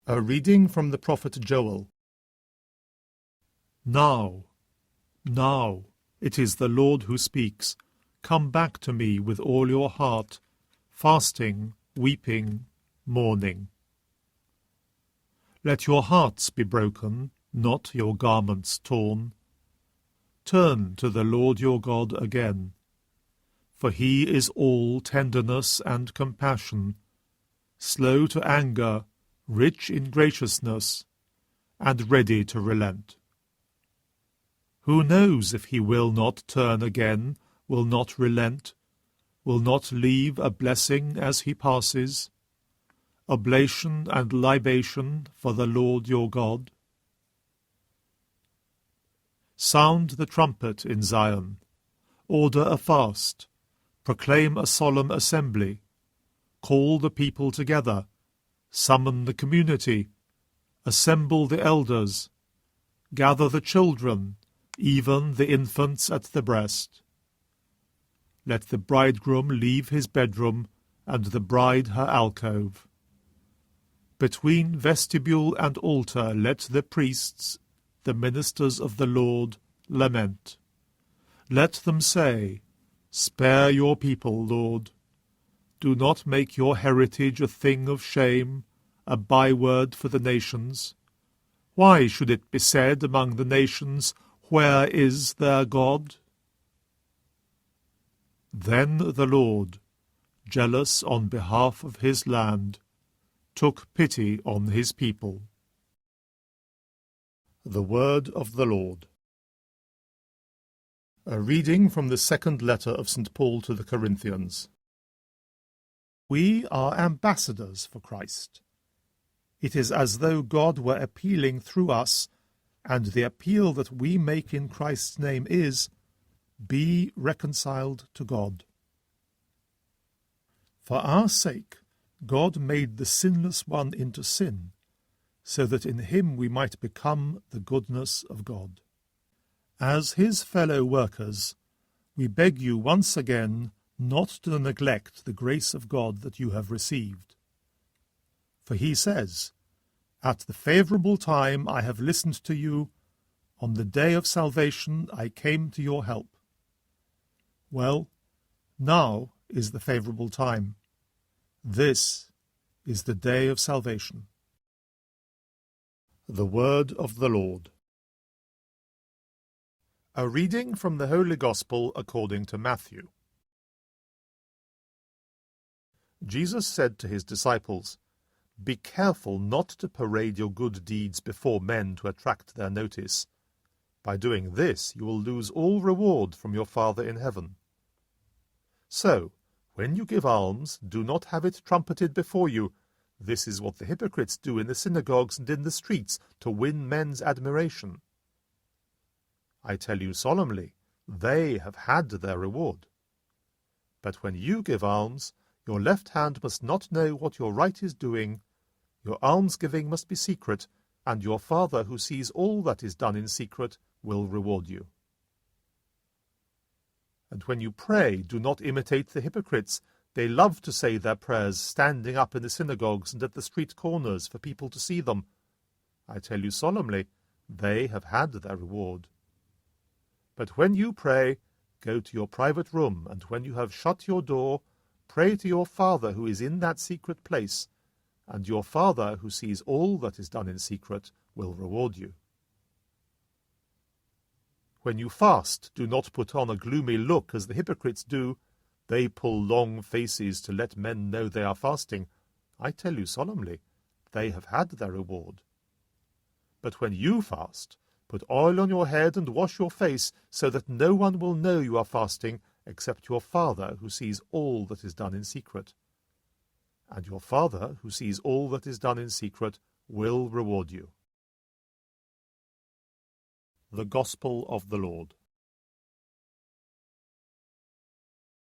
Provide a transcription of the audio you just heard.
A reading from the prophet Joel. Now, it is the Lord who speaks. Come back to me with all your heart, fasting, weeping, mourning. Let your hearts be broken, not your garments torn. Turn to the Lord your God again, for he is all tenderness and compassion, slow to anger, rich in graciousness, and ready to relent. Who knows if he will not turn again, will not relent, will not leave a blessing as he passes, oblation and libation for the Lord your God? Sound the trumpet in Zion, order a fast, proclaim a solemn assembly, call the people together, summon the community, assemble the elders, gather the children, even the infants at the breast. Let the bridegroom leave his bedroom, and the bride her alcove. Between vestibule and altar let the priests, the ministers of the Lord, lament. Let them say, Spare your people, Lord. Do not make your heritage a thing of shame, a byword for the nations. Why should it be said among the nations, Where is their God? Then the Lord, jealous on behalf of his land, took pity on his people. The Word of the Lord. A reading from the second letter of St. Paul to the Corinthians. We are ambassadors for Christ. It is as though God were appealing through us, and the appeal that we make in Christ's name is, Be reconciled to God. For our sake, God made the sinless one into sin, so that in him we might become the goodness of God. As his fellow workers, we beg you once again not to neglect the grace of God that you have received. For he says, At the favourable time I have listened to you, on the day of salvation I came to your help. Well, now is the favourable time. This is the day of salvation. The Word of the Lord. A reading from the Holy Gospel according to Matthew. Jesus said to his disciples, Be careful not to parade your good deeds before men to attract their notice. By doing this you will lose all reward from your Father in heaven. So, when you give alms, do not have it trumpeted before you. This is what the hypocrites do in the synagogues and in the streets, to win men's admiration. I tell you solemnly, they have had their reward. But when you give alms, your left hand must not know what your right is doing. Your almsgiving must be secret, and your Father who sees all that is done in secret will reward you. And when you pray, do not imitate the hypocrites. They love to say their prayers standing up in the synagogues and at the street corners for people to see them. I tell you solemnly, they have had their reward. But when you pray, go to your private room, and when you have shut your door, pray to your Father who is in that secret place, and your Father who sees all that is done in secret will reward you. When you fast, do not put on a gloomy look as the hypocrites do. They pull long faces to let men know they are fasting. I tell you solemnly, they have had their reward. But when you fast, put oil on your head and wash your face, so that no one will know you are fasting, except your Father who sees all that is done in secret. And your Father who sees all that is done in secret will reward you. The Gospel of the Lord.